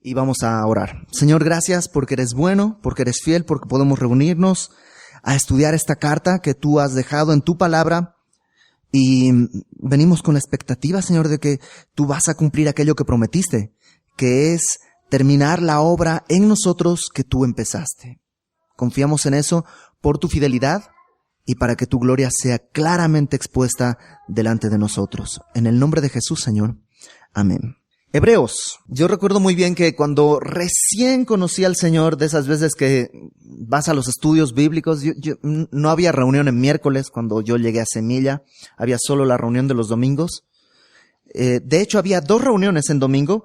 Y vamos a orar. Señor, gracias porque eres bueno, porque eres fiel, porque podemos reunirnos a estudiar esta carta que tú has dejado en tu palabra. Y venimos con la expectativa, Señor, de que tú vas a cumplir aquello que prometiste, que es terminar la obra en nosotros que tú empezaste. Confiamos en eso por tu fidelidad y para que tu gloria sea claramente expuesta delante de nosotros. En el nombre de Jesús, Señor. Amén. Hebreos. Yo recuerdo muy bien que cuando recién conocí al Señor, de esas veces que vas a los estudios bíblicos, no había reunión en miércoles cuando yo llegué a Semilla, había solo la reunión de los domingos. De hecho, había 2 reuniones en domingo,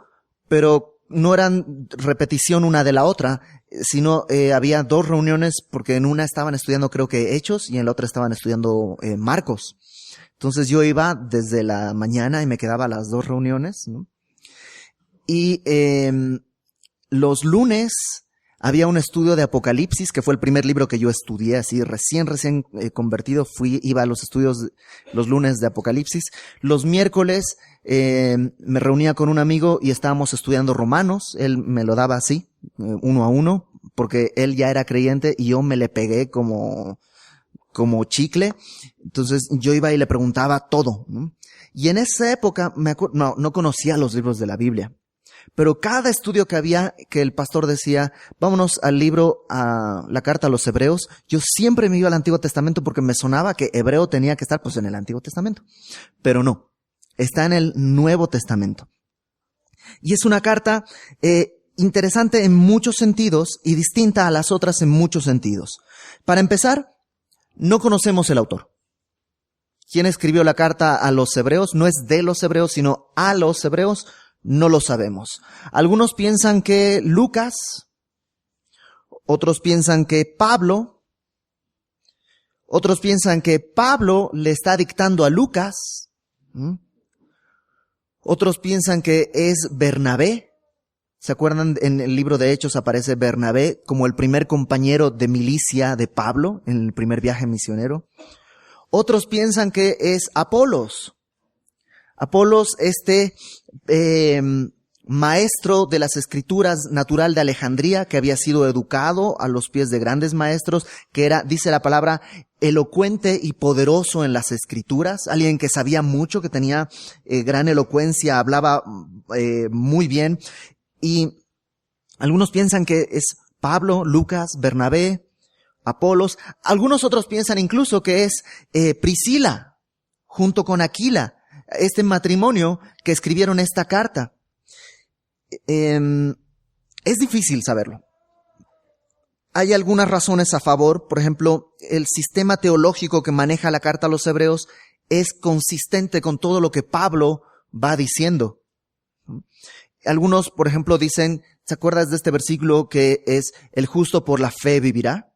pero no eran repetición una de la otra, sino había 2 reuniones porque en una estaban estudiando creo que Hechos y en la otra estaban estudiando Marcos. Entonces yo iba desde la mañana y me quedaba a las 2 reuniones, ¿no? Y los lunes había un estudio de Apocalipsis, que fue el primer libro que yo estudié, así recién convertido, iba a los estudios los lunes de Apocalipsis. Los miércoles me reunía con un amigo y estábamos estudiando Romanos, él me lo daba así, 1 a 1, porque él ya era creyente y yo me le pegué como chicle. Entonces yo iba y le preguntaba todo, ¿no? Y en esa época no conocía los libros de la Biblia. Pero cada estudio que había, que el pastor decía, vámonos al libro, a la carta a los Hebreos, yo siempre me iba al Antiguo Testamento porque me sonaba que Hebreo tenía que estar pues en el Antiguo Testamento. Pero no, está en el Nuevo Testamento. Y es una carta interesante en muchos sentidos y distinta a las otras en muchos sentidos. Para empezar, no conocemos el autor. ¿Quién escribió la carta a los Hebreos? No es de los Hebreos, sino a los Hebreos. No lo sabemos. Algunos piensan que Lucas, otros piensan que Pablo, otros piensan que Pablo le está dictando a Lucas, otros piensan que es Bernabé. ¿Se acuerdan? En el libro de Hechos aparece Bernabé como el primer compañero de milicia de Pablo en el primer viaje misionero. Otros piensan que es Apolos. Apolos, maestro de las escrituras natural de Alejandría, que había sido educado a los pies de grandes maestros, que era, dice la palabra, elocuente y poderoso en las escrituras, alguien que sabía mucho, que tenía gran elocuencia, hablaba muy bien. Y algunos piensan que es Pablo, Lucas, Bernabé, Apolos. Algunos otros piensan incluso que es Priscila, junto con Aquila, este matrimonio que escribieron esta carta. Es difícil saberlo. Hay algunas razones a favor. Por ejemplo, el sistema teológico que maneja la carta a los Hebreos es consistente con todo lo que Pablo va diciendo. Algunos, por ejemplo, dicen, ¿se acuerdas de este versículo que es el justo por la fe vivirá?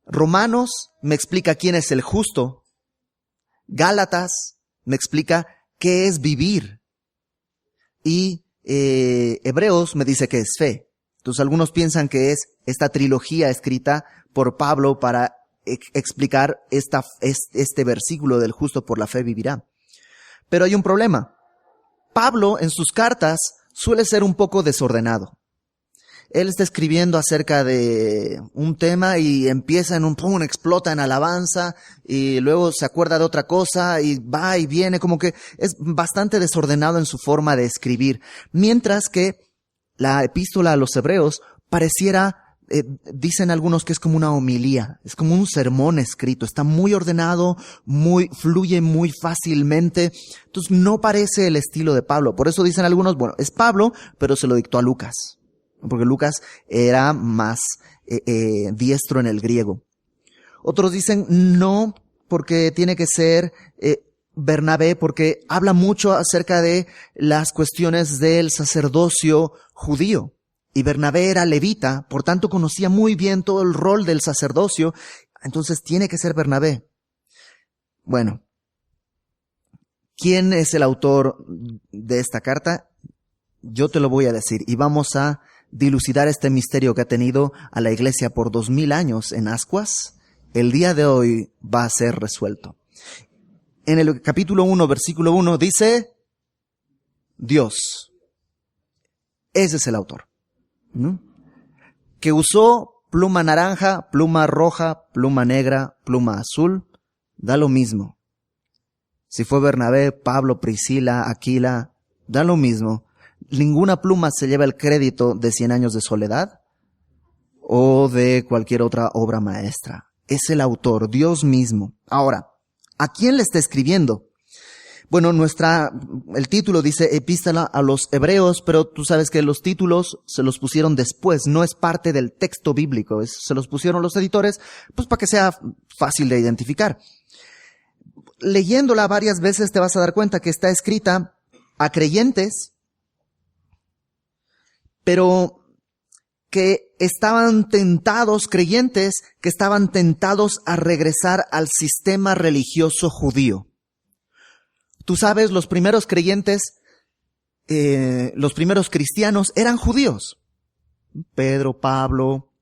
Romanos me explica quién es el justo. Gálatas me explica qué es vivir. Y Hebreos me dice que es fe. Entonces algunos piensan que es esta trilogía escrita por Pablo para explicar este versículo del justo por la fe vivirá. Pero hay un problema. Pablo en sus cartas suele ser un poco desordenado. Él está escribiendo acerca de un tema y empieza en un pum, explota en alabanza y luego se acuerda de otra cosa y va y viene, como que es bastante desordenado en su forma de escribir. Mientras que la epístola a los Hebreos pareciera, dicen algunos que es como una homilía, es como un sermón escrito, está muy ordenado, fluye muy fácilmente. Entonces no parece el estilo de Pablo. Por eso dicen algunos, bueno, es Pablo, pero se lo dictó a Lucas. Porque Lucas era más diestro en el griego. Otros dicen no, porque tiene que ser Bernabé, porque habla mucho acerca de las cuestiones del sacerdocio judío. Y Bernabé era levita, por tanto conocía muy bien todo el rol del sacerdocio, entonces tiene que ser Bernabé. Bueno, ¿quién es el autor de esta carta? Yo te lo voy a decir y vamos a dilucidar este misterio que ha tenido a la iglesia por 2000 años en ascuas. El día de hoy va a ser resuelto. En el capítulo 1, versículo 1 dice, Dios. Ese es el autor, ¿no? Que usó pluma naranja, pluma roja, pluma negra, pluma azul, da lo mismo. Si fue Bernabé, Pablo, Priscila, Aquila, da lo mismo. Ninguna pluma se lleva el crédito de 100 años de soledad o de cualquier otra obra maestra. Es el autor, Dios mismo. Ahora, ¿a quién le está escribiendo? Bueno, el título dice Epístola a los Hebreos, pero tú sabes que los títulos se los pusieron después, no es parte del texto bíblico, se los pusieron los editores, pues para que sea fácil de identificar. Leyéndola varias veces te vas a dar cuenta que está escrita a creyentes, pero que estaban tentados, creyentes que estaban tentados a regresar al sistema religioso judío. Tú sabes, los primeros creyentes, los primeros cristianos eran judíos. Pedro, Pablo,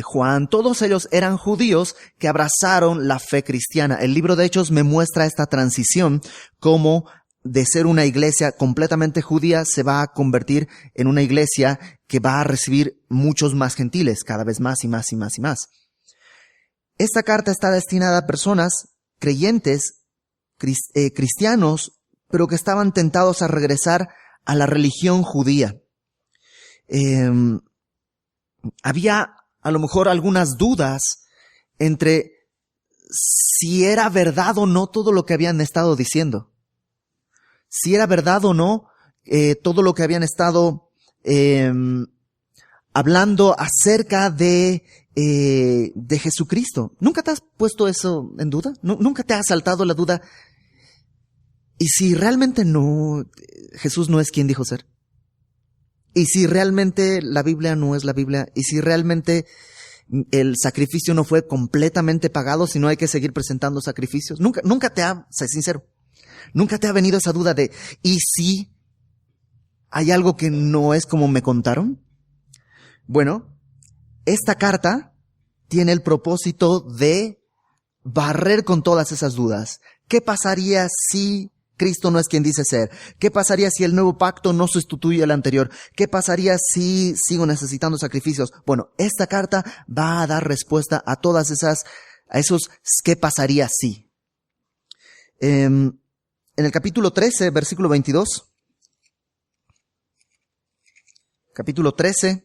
Juan, todos ellos eran judíos que abrazaron la fe cristiana. El libro de Hechos me muestra esta transición, como de ser una iglesia completamente judía se va a convertir en una iglesia que va a recibir muchos más gentiles, cada vez más y más y más y más. Esta carta está destinada a personas creyentes, cristianos, pero que estaban tentados a regresar a la religión judía. Había a lo mejor algunas dudas entre si era verdad o no todo lo que habían estado diciendo. Si era verdad o no todo lo que habían estado hablando acerca de Jesucristo. ¿Nunca te has puesto eso en duda? ¿Nunca te ha asaltado la duda? ¿Y si realmente Jesús no es quien dijo ser? ¿Y si realmente la Biblia no es la Biblia? ¿Y si realmente el sacrificio no fue completamente pagado, si no hay que seguir presentando sacrificios? Sé sincero, nunca te ha venido esa duda de, ¿y si hay algo que no es como me contaron? Bueno, esta carta tiene el propósito de barrer con todas esas dudas. ¿Qué pasaría si Cristo no es quien dice ser? ¿Qué pasaría si el nuevo pacto no sustituye al anterior? ¿Qué pasaría si sigo necesitando sacrificios? Bueno, esta carta va a dar respuesta a esos ¿qué pasaría si? En el capítulo 13, versículo 22. Capítulo 13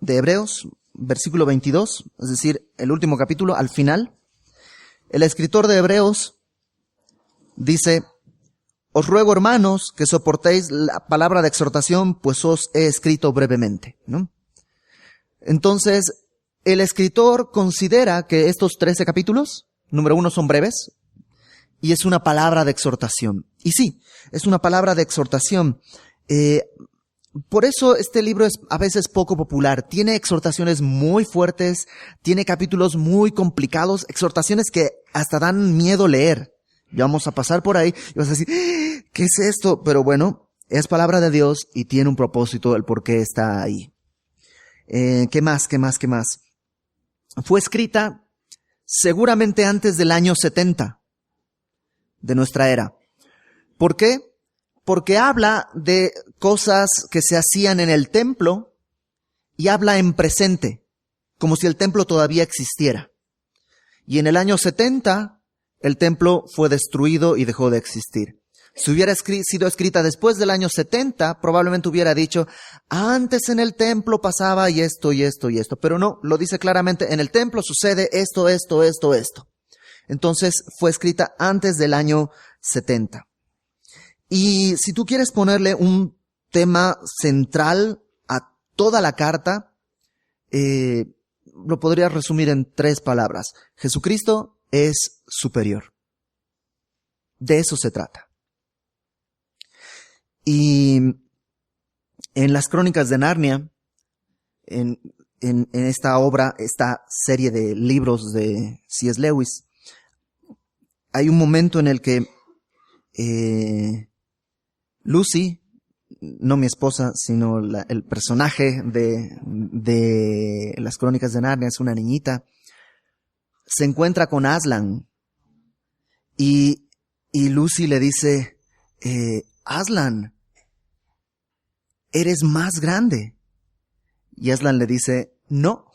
de Hebreos, versículo 22, es decir, el último capítulo, al final, el escritor de Hebreos dice: os ruego, hermanos, que soportéis la palabra de exhortación, pues os he escrito brevemente, ¿no? Entonces, el escritor considera que estos 13 capítulos, número 1, son breves, y es una palabra de exhortación. Y sí, es una palabra de exhortación. Por eso este libro es a veces poco popular. Tiene exhortaciones muy fuertes, tiene capítulos muy complicados, exhortaciones que hasta dan miedo leer. Ya vamos a pasar por ahí y vas a decir, ¿qué es esto? Pero bueno, es palabra de Dios y tiene un propósito el por qué está ahí. ¿Qué más? Fue escrita seguramente antes del año 70 de nuestra era. ¿Por qué? Porque habla de cosas que se hacían en el templo y habla en presente, como si el templo todavía existiera. Y en el año 70, el templo fue destruido y dejó de existir. Si hubiera sido escrita después del año 70, probablemente hubiera dicho, antes en el templo pasaba y esto y esto y esto. Pero no, lo dice claramente, en el templo sucede esto. Entonces fue escrita antes del año 70. Y si tú quieres ponerle un tema central a toda la carta, lo podrías resumir en 3 palabras. Jesucristo es superior. De eso se trata. Y en las Crónicas de Narnia, en esta obra, esta serie de libros de C.S. Lewis, hay un momento en el que Lucy, no mi esposa, sino el personaje de las Crónicas de Narnia, es una niñita, se encuentra con Aslan y Lucy le dice, Aslan, eres más grande. Y Aslan le dice, no,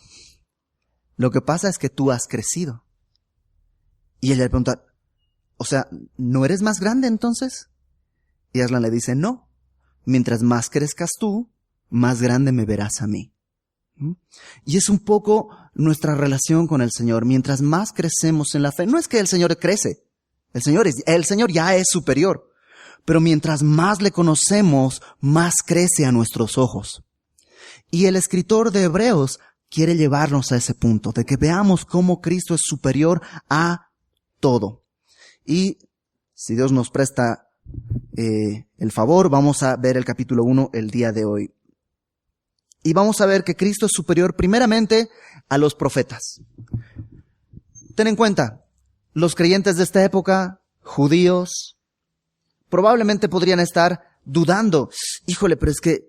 lo que pasa es que tú has crecido. Y ella le pregunta, o sea, ¿no eres más grande entonces? Y Aslan le dice, no, mientras más crezcas tú, más grande me verás a mí. Y es un poco nuestra relación con el Señor. Mientras más crecemos en la fe, no es que el Señor crece, el Señor ya es superior, pero mientras más le conocemos, más crece a nuestros ojos. Y el escritor de Hebreos quiere llevarnos a ese punto, de que veamos cómo Cristo es superior a todo. Y si Dios nos presta el favor, vamos a ver el capítulo 1 el día de hoy. Y vamos a ver que Cristo es superior primeramente a los profetas. Ten en cuenta, los creyentes de esta época, judíos, probablemente podrían estar dudando. Híjole, pero es que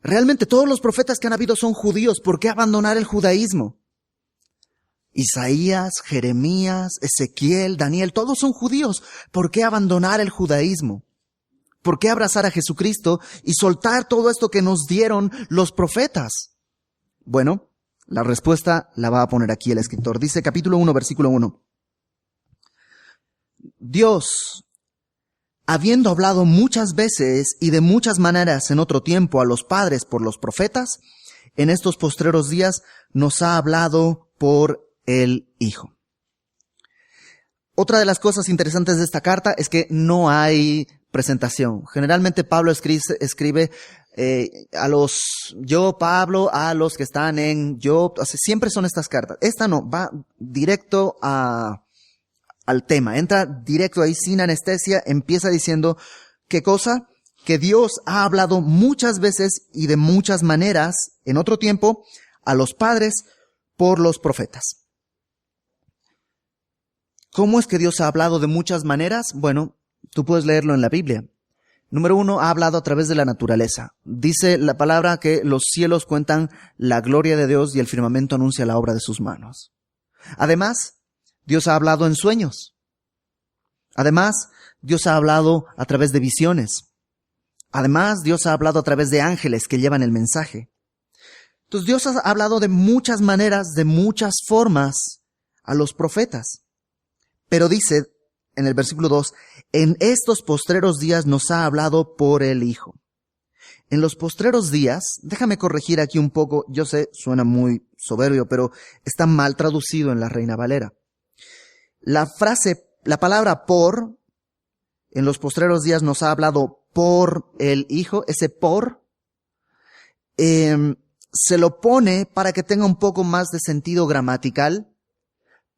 realmente todos los profetas que han habido son judíos. ¿Por qué abandonar el judaísmo? Isaías, Jeremías, Ezequiel, Daniel, todos son judíos. ¿Por qué abandonar el judaísmo? ¿Por qué abrazar a Jesucristo y soltar todo esto que nos dieron los profetas? Bueno, la respuesta la va a poner aquí el escritor. Dice capítulo 1, versículo 1. Dios, habiendo hablado muchas veces y de muchas maneras en otro tiempo a los padres por los profetas, en estos postreros días nos ha hablado por el Hijo. Otra de las cosas interesantes de esta carta es que no hay presentación. Generalmente Pablo escribe Pablo, a los que están en yo, siempre son estas cartas. Esta no, va directo al tema, entra directo ahí sin anestesia, empieza diciendo, ¿qué cosa? Que Dios ha hablado muchas veces y de muchas maneras, en otro tiempo, a los padres por los profetas. ¿Cómo es que Dios ha hablado de muchas maneras? Bueno, tú puedes leerlo en la Biblia. Número 1, ha hablado a través de la naturaleza. Dice la palabra que los cielos cuentan la gloria de Dios y el firmamento anuncia la obra de sus manos. Además, Dios ha hablado en sueños. Además, Dios ha hablado a través de visiones. Además, Dios ha hablado a través de ángeles que llevan el mensaje. Entonces, Dios ha hablado de muchas maneras, de muchas formas a los profetas. Pero dice en el versículo 2, en estos postreros días nos ha hablado por el Hijo. En los postreros días, déjame corregir aquí un poco, yo sé, suena muy soberbio, pero está mal traducido en la Reina Valera. La palabra por, en los postreros días nos ha hablado por el Hijo, ese por, se lo pone para que tenga un poco más de sentido gramatical,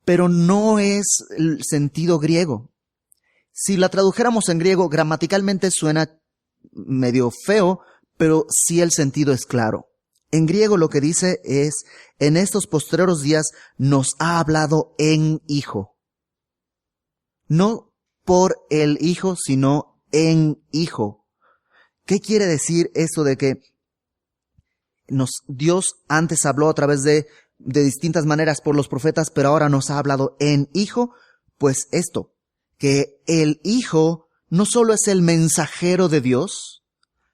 pero no es el sentido griego. Si la tradujéramos en griego, gramaticalmente suena medio feo, pero sí el sentido es claro. En griego lo que dice es, en estos postreros días nos ha hablado en Hijo. No por el Hijo, sino en Hijo. ¿Qué quiere decir eso de que Dios antes habló a través de distintas maneras por los profetas, pero ahora nos ha hablado en Hijo? Pues esto, que el Hijo no solo es el mensajero de Dios,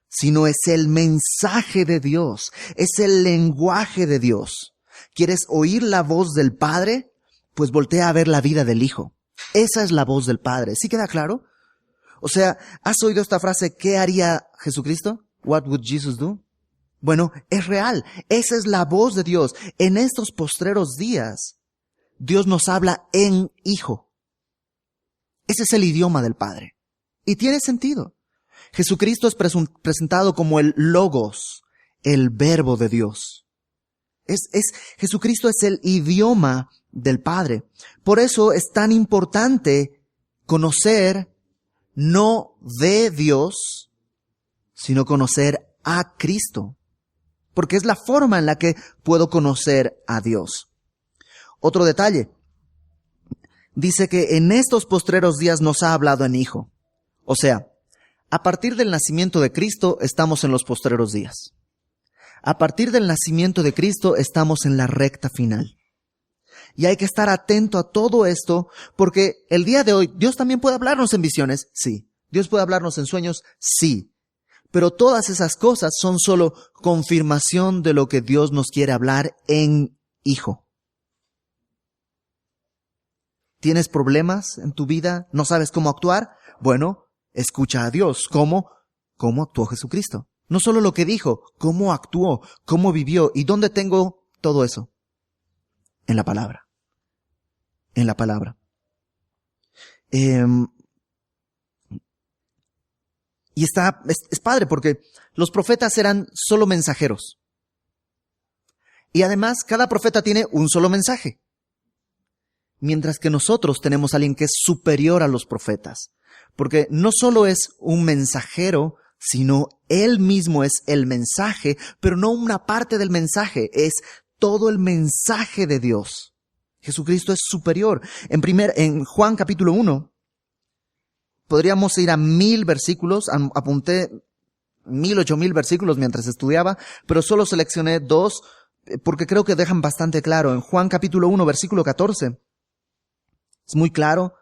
sino es el mensaje de Dios, es el lenguaje de Dios. ¿Quieres oír la voz del Padre? Pues voltea a ver la vida del Hijo. Esa es la voz del Padre. ¿Sí queda claro? O sea, ¿has oído esta frase? ¿Qué haría Jesucristo? What would Jesus do? Bueno, es real. Esa es la voz de Dios. En estos postreros días, Dios nos habla en Hijo. Ese es el idioma del Padre. Y tiene sentido. Jesucristo es presentado como el Logos, el Verbo de Dios. Jesucristo es el idioma del Padre. Por eso es tan importante conocer no de Dios, sino conocer a Cristo. Porque es la forma en la que puedo conocer a Dios. Otro detalle. Dice que en estos postreros días nos ha hablado en Hijo. O sea, a partir del nacimiento de Cristo estamos en los postreros días. A partir del nacimiento de Cristo estamos en la recta final. Y hay que estar atento a todo esto porque el día de hoy Dios también puede hablarnos en visiones, sí. Dios puede hablarnos en sueños, sí. Pero todas esas cosas son solo confirmación de lo que Dios nos quiere hablar en Hijo. ¿Tienes problemas en tu vida? ¿No sabes cómo actuar? Bueno, escucha a Dios. ¿Cómo? ¿Cómo actuó Jesucristo? No solo lo que dijo, cómo actuó, cómo vivió. ¿Y dónde tengo todo eso? En la palabra. En la palabra. Y es padre porque los profetas eran solo mensajeros. Y además, cada profeta tiene un solo mensaje. Mientras que nosotros tenemos a alguien que es superior a los profetas. Porque no solo es un mensajero, sino él mismo es el mensaje, pero no una parte del mensaje, es todo el mensaje de Dios. Jesucristo es superior. En Juan capítulo 1, podríamos ir a 1000 versículos, apunté 1000, 8000 versículos mientras estudiaba, pero solo seleccioné 2 porque creo que dejan bastante claro. En Juan capítulo 1, versículo 14, es muy claro,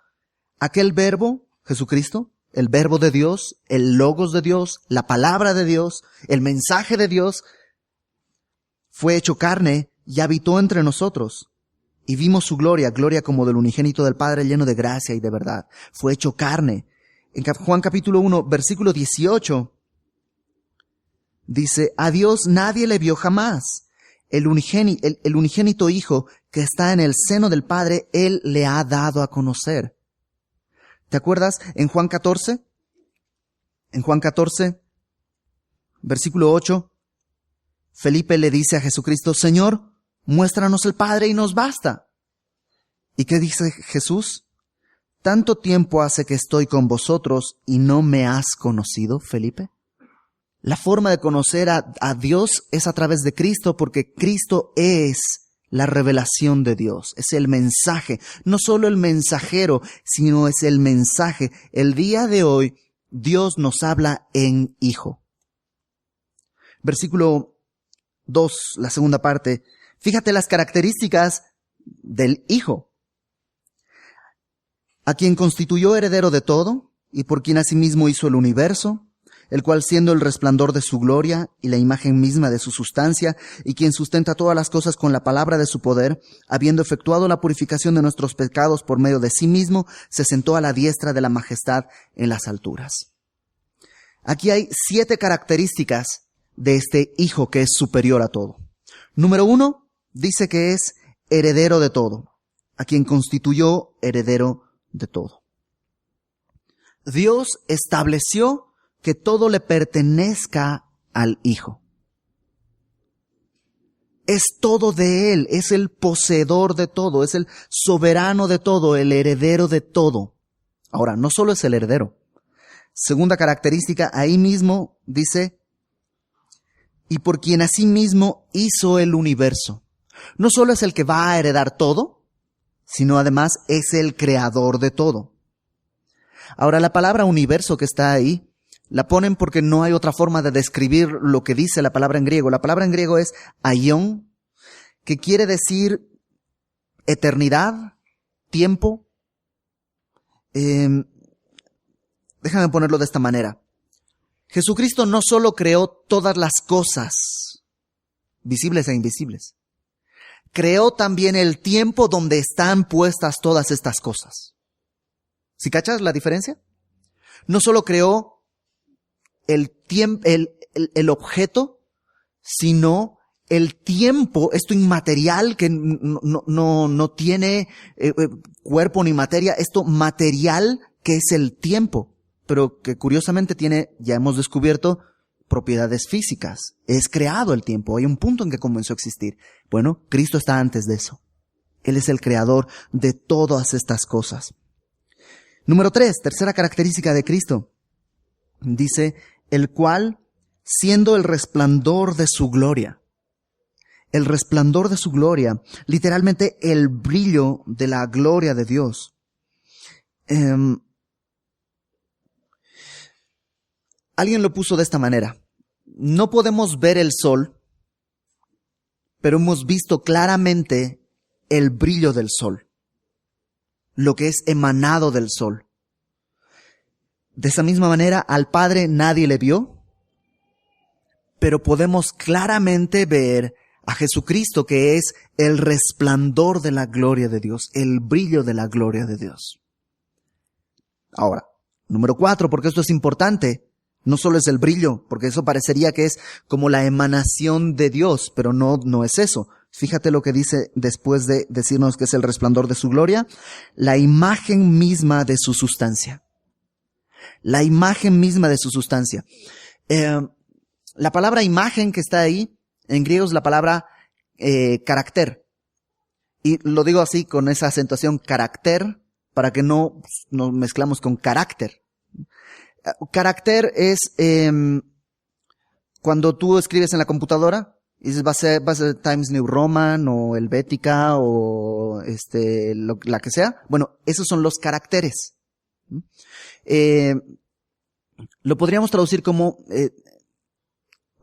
aquel verbo, Jesucristo, el verbo de Dios, el logos de Dios, la palabra de Dios, el mensaje de Dios, fue hecho carne y habitó entre nosotros. Y vimos su gloria, gloria como del unigénito del Padre, lleno de gracia y de verdad. Fue hecho carne. En Juan capítulo 1, versículo 18, dice, a Dios nadie le vio jamás. El unigénito Hijo que está en el seno del Padre, Él le ha dado a conocer. ¿Te acuerdas en Juan 14? En Juan 14, versículo 8, Felipe le dice a Jesucristo, Señor, muéstranos el Padre y nos basta. ¿Y qué dice Jesús? ¿Tanto tiempo hace que estoy con vosotros y no me has conocido, Felipe? La forma de conocer a Dios es a través de Cristo, porque Cristo es la revelación de Dios, es el mensaje, no solo el mensajero, sino es el mensaje. El día de hoy, Dios nos habla en Hijo. Versículo 2, la segunda parte. Fíjate las características del Hijo, a quien constituyó heredero de todo, y por quien asimismo hizo el universo, el cual siendo el resplandor de su gloria y la imagen misma de su sustancia, y quien sustenta todas las cosas con la palabra de su poder, habiendo efectuado la purificación de nuestros pecados por medio de sí mismo, se sentó a la diestra de la majestad en las alturas. Aquí hay 7 características de este Hijo que es superior a todo. Número 1, dice que es heredero de todo, a quien constituyó heredero de todo. Dios estableció que todo le pertenezca al Hijo. Es todo de Él, es el poseedor de todo, es el soberano de todo, el heredero de todo. Ahora, no solo es el heredero. Segunda característica, ahí mismo dice, y por quien asimismo hizo el universo. No solo es el que va a heredar todo, sino además es el creador de todo. Ahora, la palabra universo que está ahí, la ponen porque no hay otra forma de describir lo que dice la palabra en griego. La palabra en griego es aion, que quiere decir eternidad, tiempo. Déjame ponerlo de esta manera. Jesucristo no solo creó todas las cosas, visibles e invisibles. Creó también el tiempo donde están puestas todas estas cosas. ¿Sí cachas la diferencia? No solo creó el objeto, sino el tiempo, esto inmaterial que no tiene cuerpo ni materia, esto material que es el tiempo, pero que curiosamente tiene, ya hemos descubierto, propiedades físicas. Es creado el tiempo, hay un punto en que comenzó a existir. Bueno, Cristo está antes de eso. Él es el creador de todas estas cosas. Número 3, tercera característica de Cristo. Dice, el cual, siendo el resplandor de su gloria. El resplandor de su gloria, literalmente el brillo de la gloria de Dios. Alguien lo puso de esta manera. No podemos ver el sol, pero hemos visto claramente el brillo del sol, lo que es emanado del sol. De esa misma manera, al Padre nadie le vio, pero podemos claramente ver a Jesucristo, que es el resplandor de la gloria de Dios, el brillo de la gloria de Dios. Ahora, número 4, porque esto es importante, no solo es el brillo, porque eso parecería que es como la emanación de Dios, pero no es eso. Fíjate lo que dice después de decirnos que es el resplandor de su gloria, la imagen misma de su sustancia. La imagen misma de su sustancia. La palabra imagen que está ahí, en griego es la palabra carácter. Y lo digo así con esa acentuación carácter, para que no mezclamos con carácter. Carácter es cuando tú escribes en la computadora, y dices va a ser Times New Roman o Helvética o la que sea. Bueno, esos son los caracteres. Lo podríamos traducir como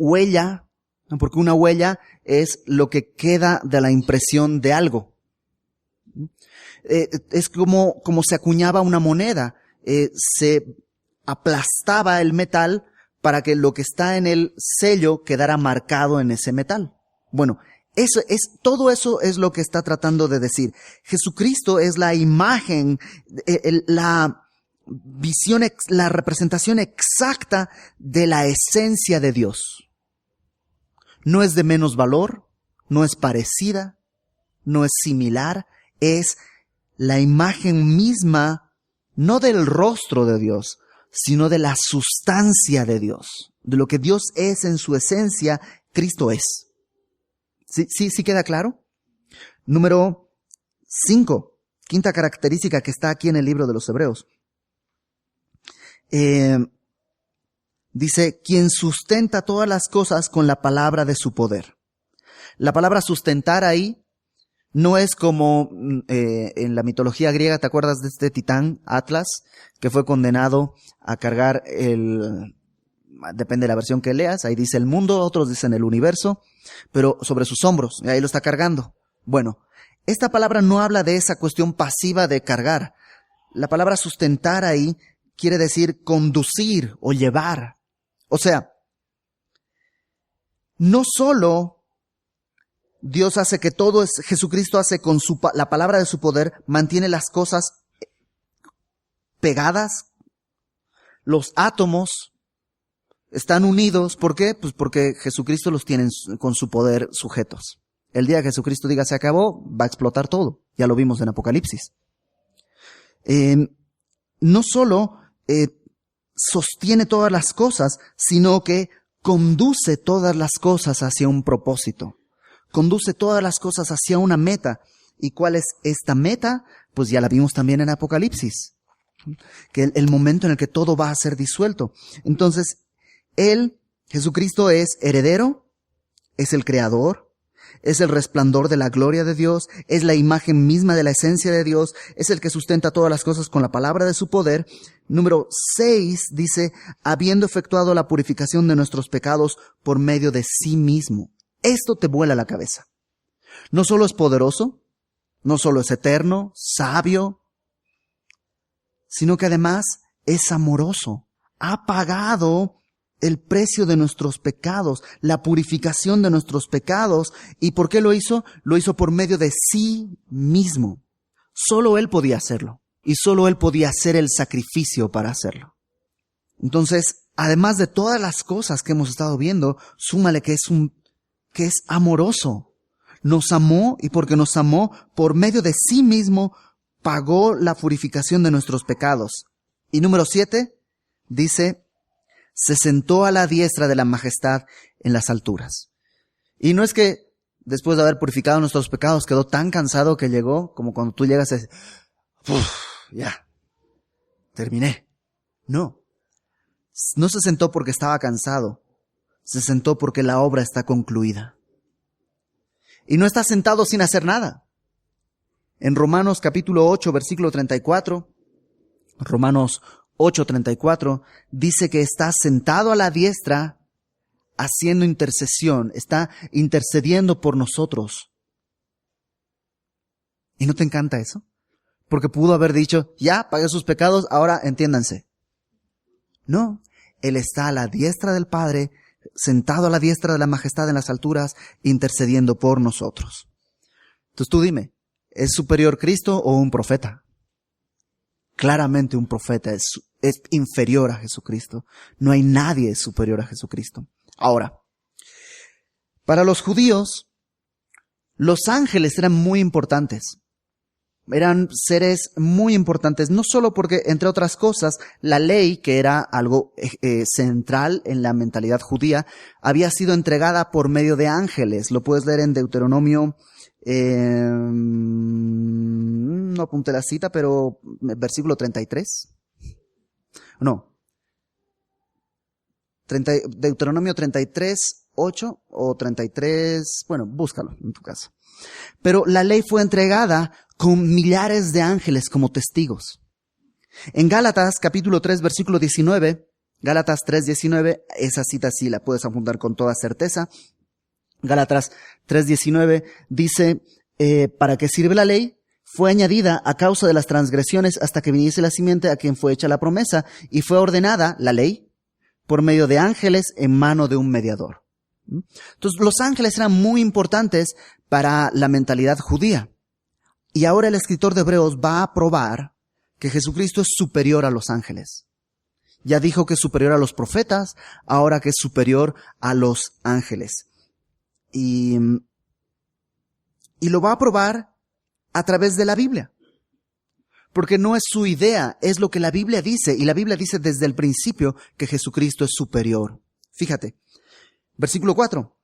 huella, porque una huella es lo que queda de la impresión de algo. Es como se acuñaba una moneda. Se aplastaba el metal para que lo que está en el sello quedara marcado en ese metal. Bueno, todo eso es lo que está tratando de decir. Jesucristo es la imagen, la visión, la representación exacta de la esencia de Dios. No es de menos valor, no es parecida, no es similar, es la imagen misma, no del rostro de Dios, sino de la sustancia de Dios. De lo que Dios es en su esencia, Cristo es. ¿Sí queda claro? Número 5, quinta característica que está aquí en el libro de los Hebreos. Dice, quien sustenta todas las cosas con la palabra de su poder. La palabra sustentar ahí no es como en la mitología griega, ¿te acuerdas de este titán, Atlas, que fue condenado a cargar depende de la versión que leas, ahí dice el mundo, otros dicen el universo, pero sobre sus hombros, y ahí lo está cargando. Bueno, esta palabra no habla de esa cuestión pasiva de cargar. La palabra sustentar ahí quiere decir conducir o llevar. O sea, no solo Dios hace que todo es, Jesucristo hace con la palabra de su poder, mantiene las cosas pegadas, los átomos están unidos. ¿Por qué? Pues porque Jesucristo los tiene con su poder sujetos. El día que Jesucristo diga se acabó, va a explotar todo. Ya lo vimos en Apocalipsis. No solo sostiene todas las cosas, sino que conduce todas las cosas hacia un propósito. Conduce todas las cosas hacia una meta. ¿Y cuál es esta meta? Pues ya la vimos también en Apocalipsis. Que el momento en el que todo va a ser disuelto. Entonces, Jesucristo es heredero, es el creador, es el resplandor de la gloria de Dios, es la imagen misma de la esencia de Dios, es el que sustenta todas las cosas con la palabra de su poder. Número 6 dice, habiendo efectuado la purificación de nuestros pecados por medio de sí mismo. Esto te vuela la cabeza. No solo es poderoso, no solo es eterno, sabio, sino que además es amoroso. Ha pagado el precio de nuestros pecados, la purificación de nuestros pecados. ¿Y por qué lo hizo? Lo hizo por medio de sí mismo. Solo Él podía hacerlo. Y solo Él podía hacer el sacrificio para hacerlo. Entonces, además de todas las cosas que hemos estado viendo, súmale que es amoroso. Nos amó, y porque nos amó, por medio de sí mismo, pagó la purificación de nuestros pecados. Y número 7, dice, se sentó a la diestra de la majestad en las alturas. Y no es que después de haber purificado nuestros pecados quedó tan cansado que llegó, como cuando tú llegas y ya, terminé. No se sentó porque estaba cansado, se sentó porque la obra está concluida. Y no está sentado sin hacer nada. En Romanos capítulo 8, versículo 34, Romanos 8:34, dice que está sentado a la diestra haciendo intercesión, está intercediendo por nosotros. ¿Y no te encanta eso? Porque pudo haber dicho, ya, pagué sus pecados, ahora entiéndanse. No, Él está a la diestra del Padre sentado a la diestra de la majestad en las alturas, intercediendo por nosotros. Entonces tú dime, ¿es superior Cristo o un profeta? Claramente un profeta es inferior a Jesucristo. No hay nadie superior a Jesucristo. Ahora, para los judíos, los ángeles eran muy importantes. Eran seres muy importantes, no solo porque, entre otras cosas, la ley, que era algo central en la mentalidad judía, había sido entregada por medio de ángeles. Lo puedes leer en Deuteronomio, no apunté la cita, pero versículo 33. No. Deuteronomio 33, 8 o 33, bueno, búscalo en tu casa. Pero la ley fue entregada con millares de ángeles como testigos. En Gálatas capítulo 3 versículo 19, Gálatas 3:19, esa cita sí la puedes apuntar con toda certeza. Gálatas 3:19 dice, ¿para qué sirve la ley? Fue añadida a causa de las transgresiones hasta que viniese la simiente a quien fue hecha la promesa, y fue ordenada la ley por medio de ángeles en mano de un mediador. Entonces, los ángeles eran muy importantes para la mentalidad judía. Y ahora el escritor de Hebreos va a probar que Jesucristo es superior a los ángeles. Ya dijo que es superior a los profetas, ahora que es superior a los ángeles. Y lo va a probar a través de la Biblia. Porque no es su idea, es lo que la Biblia dice. Y la Biblia dice desde el principio que Jesucristo es superior. Fíjate, versículo 4.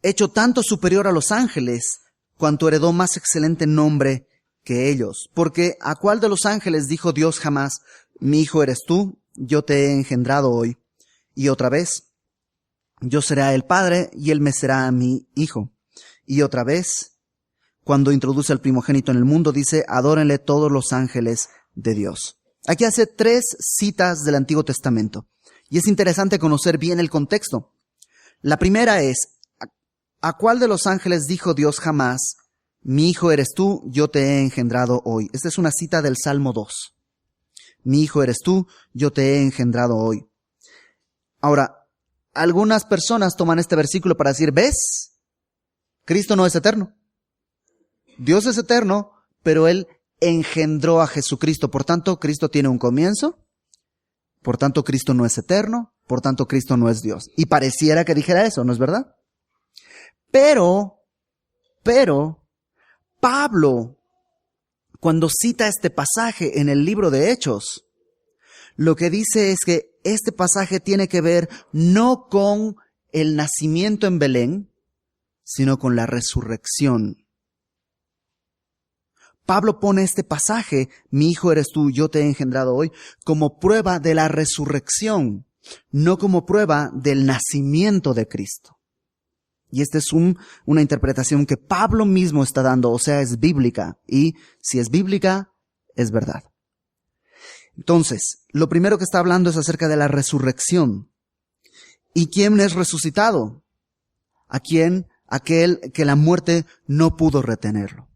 Hecho tanto superior a los ángeles, cuanto heredó más excelente nombre que ellos. Porque ¿a cuál de los ángeles dijo Dios jamás, mi hijo eres tú, yo te he engendrado hoy? Y otra vez, yo seré el padre y él me será mi hijo. Y otra vez, cuando introduce al primogénito en el mundo, dice, adórenle todos los ángeles de Dios. Aquí hace 3 citas del Antiguo Testamento. Y es interesante conocer bien el contexto. La primera es, ¿a cuál de los ángeles dijo Dios jamás, mi hijo eres tú, yo te he engendrado hoy? Esta es una cita del Salmo 2. Mi hijo eres tú, yo te he engendrado hoy. Ahora, algunas personas toman este versículo para decir, ¿ves? Cristo no es eterno. Dios es eterno, pero Él engendró a Jesucristo. Por tanto, Cristo tiene un comienzo. Por tanto, Cristo no es eterno. Por tanto, Cristo no es Dios. Y pareciera que dijera eso, ¿no es verdad? Pero, Pablo, cuando cita este pasaje en el libro de Hechos, lo que dice es que este pasaje tiene que ver no con el nacimiento en Belén, sino con la resurrección. Pablo pone este pasaje, mi hijo eres tú, yo te he engendrado hoy, como prueba de la resurrección, no como prueba del nacimiento de Cristo. Y esta es una interpretación que Pablo mismo está dando, o sea, es bíblica. Y si es bíblica, es verdad. Entonces, lo primero que está hablando es acerca de la resurrección. ¿Y quién es resucitado? Aquel que la muerte no pudo retenerlo.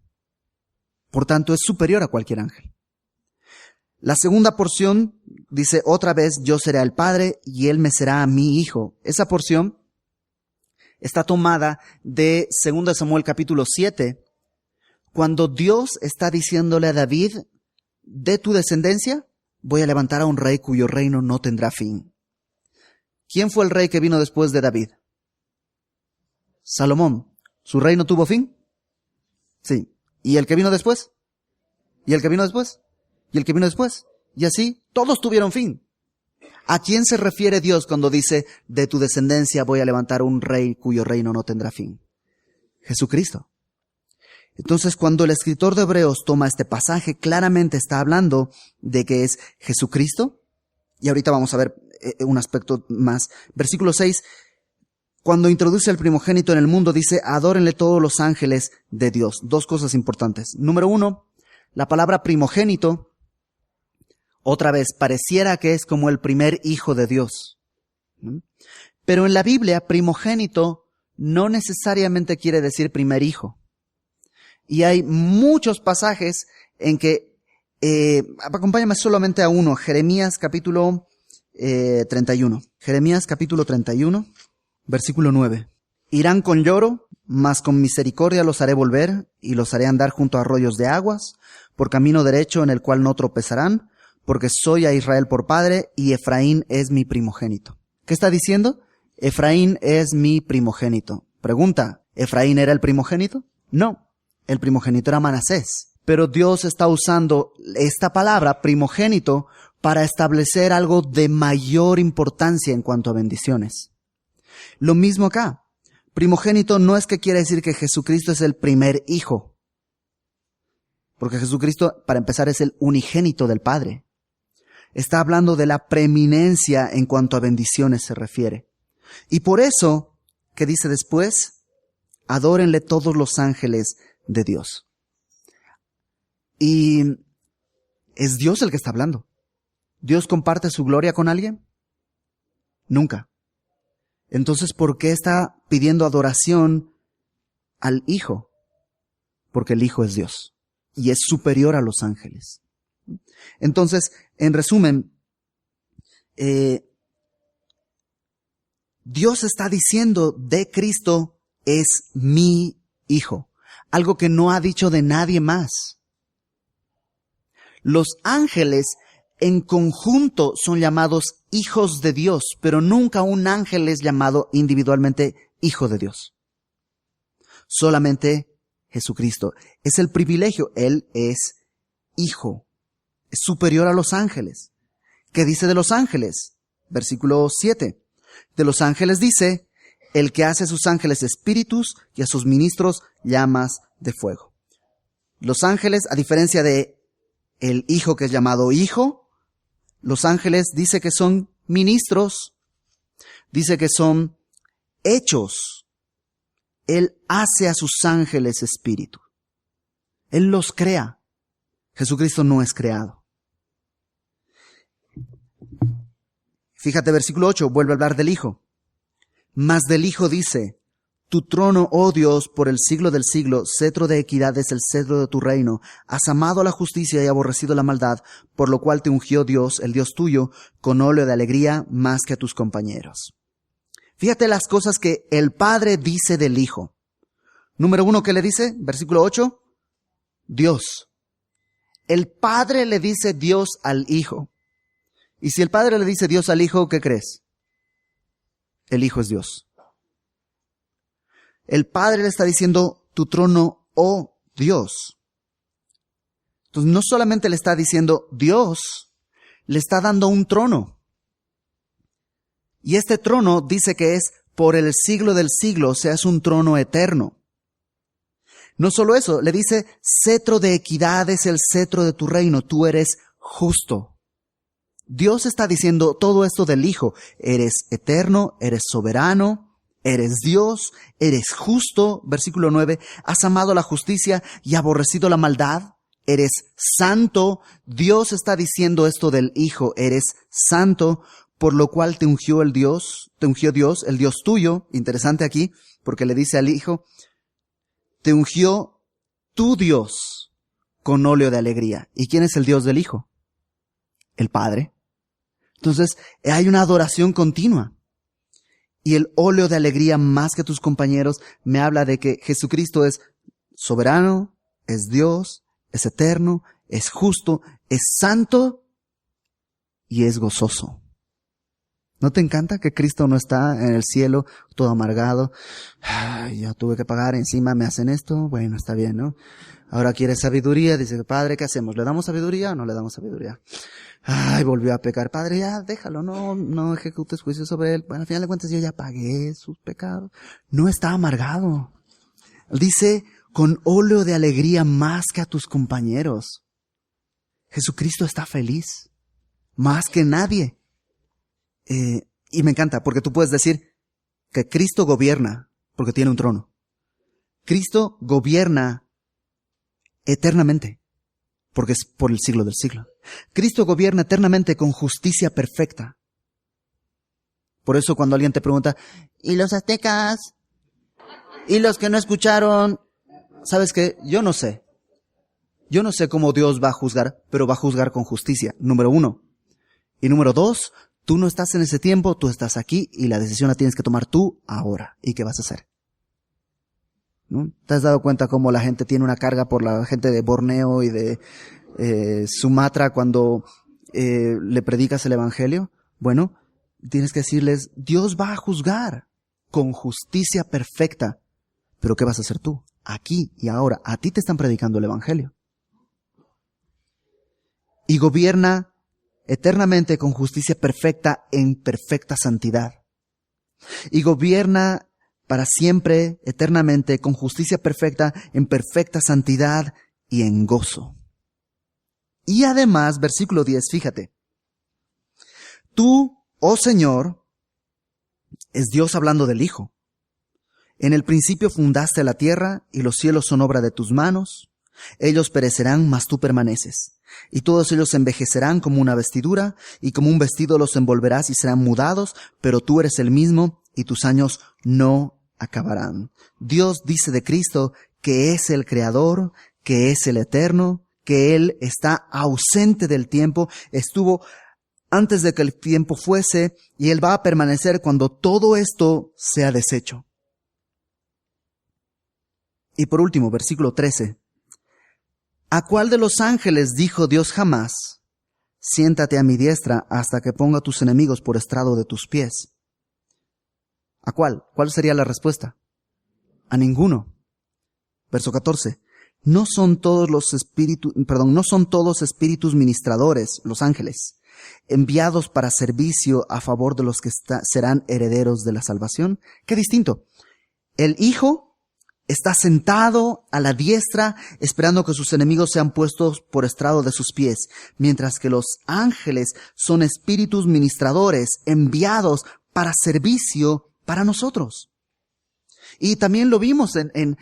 Por tanto, es superior a cualquier ángel. La segunda porción dice, otra vez yo seré el padre y él me será mi hijo. Esa porción está tomada de 2 Samuel capítulo 7, cuando Dios está diciéndole a David, de tu descendencia voy a levantar a un rey cuyo reino no tendrá fin. ¿Quién fue el rey que vino después de David? Salomón. ¿Su reino tuvo fin? Sí. ¿Y el que vino después? ¿Y el que vino después? ¿Y el que vino después? Y así, todos tuvieron fin. ¿A quién se refiere Dios cuando dice, de tu descendencia voy a levantar un rey cuyo reino no tendrá fin? Jesucristo. Entonces, cuando el escritor de Hebreos toma este pasaje, claramente está hablando de que es Jesucristo. Y ahorita vamos a ver un aspecto más. Versículo 6. Cuando introduce al primogénito en el mundo, dice, adórenle todos los ángeles de Dios. 2 cosas importantes. Número 1, la palabra primogénito, otra vez, pareciera que es como el primer hijo de Dios. Pero en la Biblia, primogénito no necesariamente quiere decir primer hijo. Y hay muchos pasajes en que, acompáñame solamente a uno, Jeremías capítulo 31. Jeremías capítulo 31, versículo 9. Irán con lloro, mas con misericordia los haré volver, y los haré andar junto a arroyos de aguas, por camino derecho en el cual no tropezarán, porque soy a Israel por padre, y Efraín es mi primogénito. ¿Qué está diciendo? Efraín es mi primogénito. Pregunta, ¿Efraín era el primogénito? No, el primogénito era Manasés. Pero Dios está usando esta palabra, primogénito, para establecer algo de mayor importancia en cuanto a bendiciones. Lo mismo acá. Primogénito no es que quiere decir que Jesucristo es el primer hijo. Porque Jesucristo, para empezar, es el unigénito del Padre. Está hablando de la preeminencia en cuanto a bendiciones se refiere. Y por eso, ¿qué dice después? Adórenle todos los ángeles de Dios. Y es Dios el que está hablando. ¿Dios comparte su gloria con alguien? Nunca. Entonces, ¿por qué está pidiendo adoración al Hijo? Porque el Hijo es Dios y es superior a los ángeles. Entonces, en resumen, Dios está diciendo de Cristo es mi Hijo, algo que no ha dicho de nadie más. Los ángeles en conjunto son llamados hijos de Dios, pero nunca un ángel es llamado individualmente hijo de Dios. Solamente Jesucristo. Es el privilegio. Él es hijo. Es superior a los ángeles. ¿Qué dice de los ángeles? Versículo 7. De los ángeles dice, el que hace a sus ángeles espíritus y a sus ministros llamas de fuego. Los ángeles, a diferencia de el hijo que es llamado hijo, los ángeles dice que son ministros, dice que son hechos. Él hace a sus ángeles espíritu. Él los crea. Jesucristo no es creado. Fíjate, versículo 8, vuelve a hablar del Hijo. Mas del Hijo dice, tu trono, oh Dios, por el siglo del siglo, cetro de equidad es el cetro de tu reino. Has amado la justicia y aborrecido la maldad, por lo cual te ungió Dios, el Dios tuyo, con óleo de alegría más que a tus compañeros. Fíjate las cosas que el Padre dice del Hijo. Número 1, ¿qué le dice? Versículo 8, Dios. El Padre le dice Dios al Hijo. Y si el Padre le dice Dios al Hijo, ¿qué crees? El Hijo es Dios. El Padre le está diciendo, tu trono, oh Dios. Entonces no solamente le está diciendo Dios, le está dando un trono. Y este trono dice que es por el siglo del siglo, o sea, es un trono eterno. No solo eso, le dice, cetro de equidad es el cetro de tu reino, tú eres justo. Dios está diciendo todo esto del Hijo. Eres eterno, eres soberano, eres Dios, eres justo. Versículo 9, has amado la justicia y aborrecido la maldad. Eres santo. Dios está diciendo esto del Hijo. Eres santo, por lo cual te ungió Dios, el Dios tuyo. Interesante aquí, porque le dice al Hijo, te ungió tu Dios con óleo de alegría. ¿Y quién es el Dios del Hijo? El Padre. Entonces, hay una adoración continua. Y el óleo de alegría más que tus compañeros me habla de que Jesucristo es soberano, es Dios, es eterno, es justo, es santo y es gozoso. ¿No te encanta que Cristo no está en el cielo todo amargado? Ay, ya tuve que pagar, encima me hacen esto. Bueno, está bien, ¿no? Ahora quiere sabiduría. Dice, Padre, ¿qué hacemos? ¿Le damos sabiduría o no le damos sabiduría? Ay, volvió a pecar. Padre, ya déjalo, no ejecutes juicio sobre él. Bueno, al final de cuentas yo ya pagué sus pecados. No está amargado. Dice, con óleo de alegría más que a tus compañeros. Jesucristo está feliz. Más que nadie. Y me encanta, porque tú puedes decir que Cristo gobierna, porque tiene un trono. Cristo gobierna eternamente, porque es por el siglo del siglo. Cristo gobierna eternamente con justicia perfecta. Por eso cuando alguien te pregunta, ¿y los aztecas? ¿Y los que no escucharon? ¿Sabes qué? Yo no sé. Yo no sé cómo Dios va a juzgar, pero va a juzgar con justicia, número 1. Y número 2, Tú no estás en ese tiempo, tú estás aquí y la decisión la tienes que tomar tú ahora. ¿Y qué vas a hacer? ¿No? ¿Te has dado cuenta cómo la gente tiene una carga por la gente de Borneo y de Sumatra cuando le predicas el evangelio? Bueno, tienes que decirles, Dios va a juzgar con justicia perfecta. ¿Pero qué vas a hacer tú? Aquí y ahora. A ti te están predicando el evangelio. Y gobierna eternamente con justicia perfecta en perfecta santidad. Y gobierna para siempre, eternamente, con justicia perfecta en perfecta santidad y en gozo. Y además, versículo 10, fíjate. Tú, oh Señor, es Dios hablando del Hijo. En el principio fundaste la tierra y los cielos son obra de tus manos. Ellos perecerán, mas tú permaneces. Y todos ellos envejecerán como una vestidura, y como un vestido los envolverás y serán mudados, pero tú eres el mismo y tus años no acabarán. Dios dice de Cristo que es el Creador, que es el Eterno, que Él está ausente del tiempo, estuvo antes de que el tiempo fuese, y Él va a permanecer cuando todo esto sea deshecho. Y por último, versículo 13. ¿A cuál de los ángeles dijo Dios jamás, siéntate a mi diestra hasta que ponga tus enemigos por estrado de tus pies? ¿A cuál? ¿Cuál sería la respuesta? A ninguno. Verso 14. No son todos espíritus ministradores, los ángeles, enviados para servicio a favor de los que serán herederos de la salvación. Qué distinto. El Hijo está sentado a la diestra, esperando que sus enemigos sean puestos por estrado de sus pies, mientras que los ángeles son espíritus ministradores, enviados para servicio para nosotros. Y también lo vimos en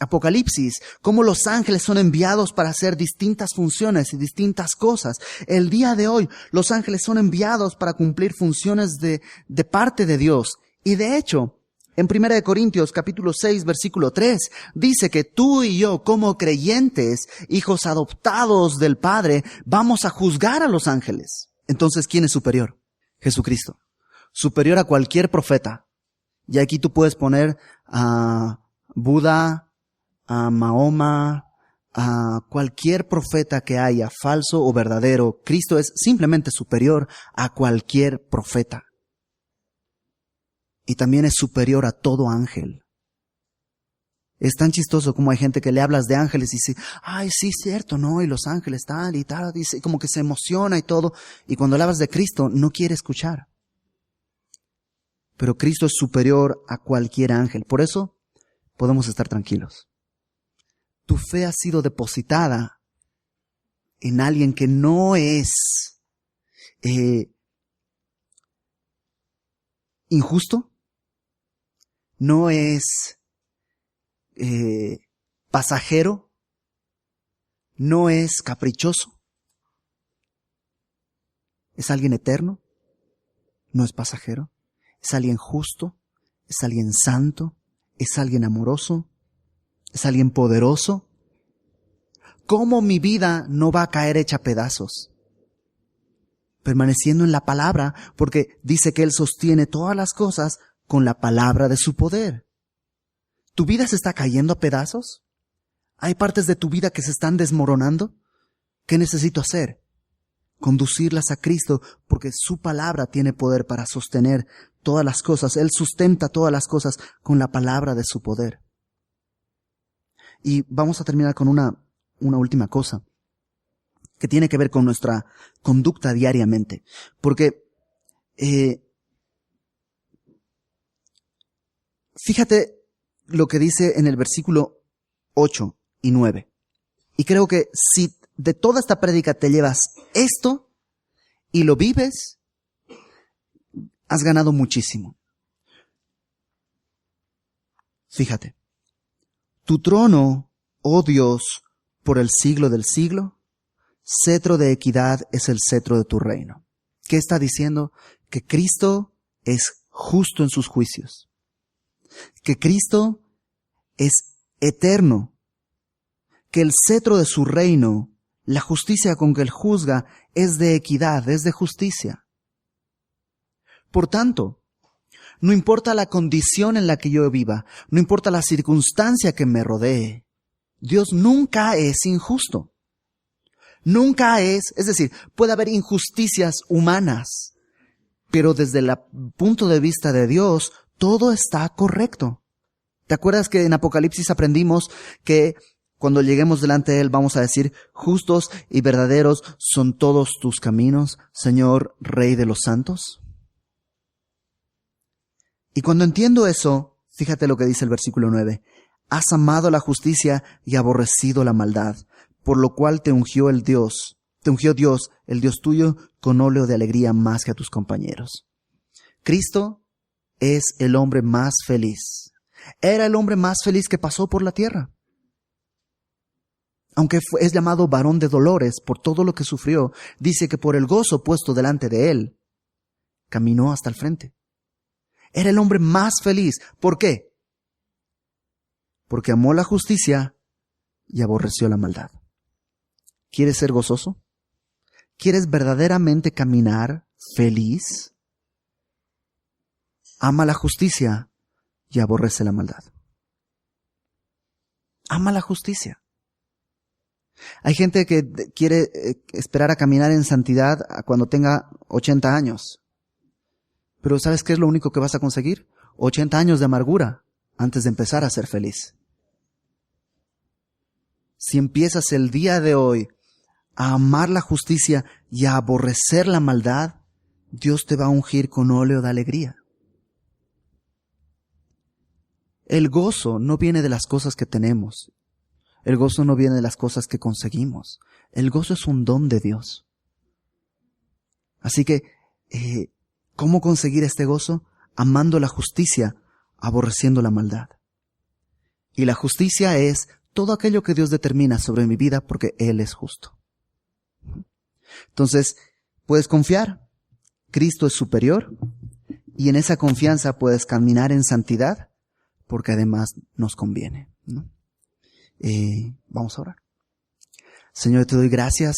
Apocalipsis, cómo los ángeles son enviados para hacer distintas funciones y distintas cosas. El día de hoy, los ángeles son enviados para cumplir funciones de parte de Dios. Y de hecho, en 1 Corintios capítulo 6 versículo 3 dice que tú y yo como creyentes, hijos adoptados del Padre, vamos a juzgar a los ángeles. Entonces, ¿quién es superior? Jesucristo. Superior a cualquier profeta. Y aquí tú puedes poner a Buda, a Mahoma, a cualquier profeta que haya, falso o verdadero. Cristo es simplemente superior a cualquier profeta. Y también es superior a todo ángel. Es tan chistoso como hay gente que le hablas de ángeles y dice, ay, sí, cierto, no, y los ángeles tal y tal, dice, como que se emociona y todo. Y cuando le hablas de Cristo, no quiere escuchar. Pero Cristo es superior a cualquier ángel. Por eso podemos estar tranquilos. Tu fe ha sido depositada en alguien que no es injusto, no es pasajero, no es caprichoso. Es alguien eterno, no es pasajero. Es alguien justo, es alguien santo, es alguien amoroso, es alguien poderoso. ¿Cómo mi vida no va a caer hecha pedazos? Permaneciendo en la palabra, porque dice que Él sostiene todas las cosas con la palabra de su poder. ¿Tu vida se está cayendo a pedazos? ¿Hay partes de tu vida que se están desmoronando? ¿Qué necesito hacer? Conducirlas a Cristo, porque su palabra tiene poder para sostener todas las cosas. Él sustenta todas las cosas con la palabra de su poder. Y vamos a terminar con una última cosa que tiene que ver con nuestra conducta diariamente. Porque fíjate lo que dice en el versículo 8 y 9. Y creo que si de toda esta prédica te llevas esto y lo vives, has ganado muchísimo. Fíjate. Tu trono, oh Dios, por el siglo del siglo, cetro de equidad es el cetro de tu reino. ¿Qué está diciendo? Que Cristo es justo en sus juicios. Que Cristo es eterno. Que el cetro de su reino, la justicia con que Él juzga, es de equidad, es de justicia. Por tanto, no importa la condición en la que yo viva, no importa la circunstancia que me rodee, Dios nunca es injusto. Nunca es decir, puede haber injusticias humanas, pero desde el punto de vista de Dios, todo está correcto. ¿Te acuerdas que en Apocalipsis aprendimos que cuando lleguemos delante de Él vamos a decir, justos y verdaderos son todos tus caminos, Señor, Rey de los santos? Y cuando entiendo eso, fíjate lo que dice el versículo 9. Has amado la justicia y aborrecido la maldad, por lo cual te ungió Dios, el Dios tuyo, con óleo de alegría más que a tus compañeros. Cristo es el hombre más feliz. Era el hombre más feliz que pasó por la tierra. Aunque es llamado varón de dolores por todo lo que sufrió, dice que por el gozo puesto delante de él, caminó hasta el frente. Era el hombre más feliz. ¿Por qué? Porque amó la justicia y aborreció la maldad. ¿Quieres ser gozoso? ¿Quieres verdaderamente caminar feliz? Ama la justicia y aborrece la maldad. Ama la justicia. Hay gente que quiere esperar a caminar en santidad cuando tenga 80 años. Pero ¿sabes qué es lo único que vas a conseguir? 80 años de amargura antes de empezar a ser feliz. Si empiezas el día de hoy a amar la justicia y a aborrecer la maldad, Dios te va a ungir con óleo de alegría. El gozo no viene de las cosas que tenemos. El gozo no viene de las cosas que conseguimos. El gozo es un don de Dios. Así que, ¿cómo conseguir este gozo? Amando la justicia, aborreciendo la maldad. Y la justicia es todo aquello que Dios determina sobre mi vida porque Él es justo. Entonces, puedes confiar. Cristo es superior y en esa confianza puedes caminar en santidad porque además nos conviene, ¿no? Vamos a orar. Señor, te doy gracias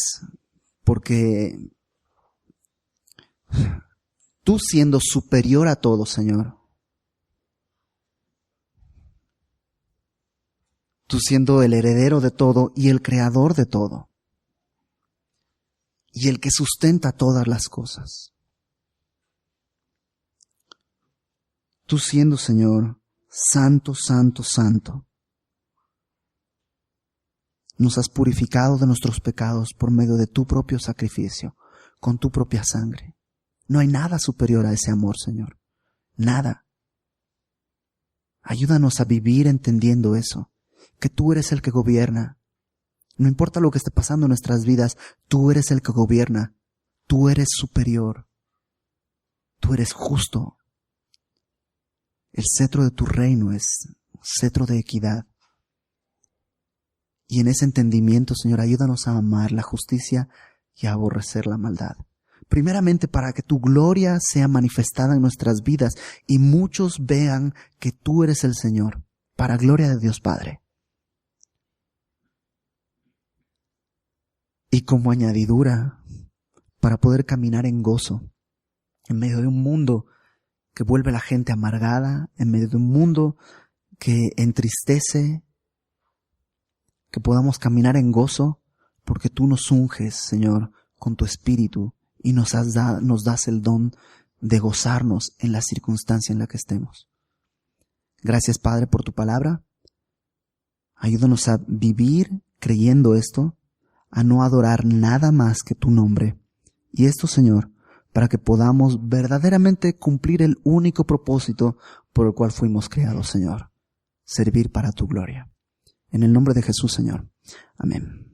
porque tú siendo superior a todo, Señor, tú siendo el heredero de todo y el creador de todo, y el que sustenta todas las cosas. Tú siendo, Señor, santo, santo, santo, nos has purificado de nuestros pecados por medio de tu propio sacrificio, con tu propia sangre. No hay nada superior a ese amor, Señor. Nada. Ayúdanos a vivir entendiendo eso, que tú eres el que gobierna. No importa lo que esté pasando en nuestras vidas, tú eres el que gobierna. Tú eres superior. Tú eres justo. El cetro de tu reino es cetro de equidad. Y en ese entendimiento, Señor, ayúdanos a amar la justicia y a aborrecer la maldad. Primeramente para que tu gloria sea manifestada en nuestras vidas y muchos vean que tú eres el Señor, para gloria de Dios Padre. Y como añadidura, para poder caminar en gozo, en medio de un mundo que vuelve a la gente amargada, en medio de un mundo que entristece, que podamos caminar en gozo, porque tú nos unges, Señor, con tu Espíritu y nos das el don de gozarnos en la circunstancia en la que estemos. Gracias, Padre, por tu palabra. Ayúdanos a vivir creyendo esto, a no adorar nada más que tu nombre. Y esto, Señor, para que podamos verdaderamente cumplir el único propósito por el cual fuimos creados, Señor. Servir para tu gloria. En el nombre de Jesús, Señor. Amén.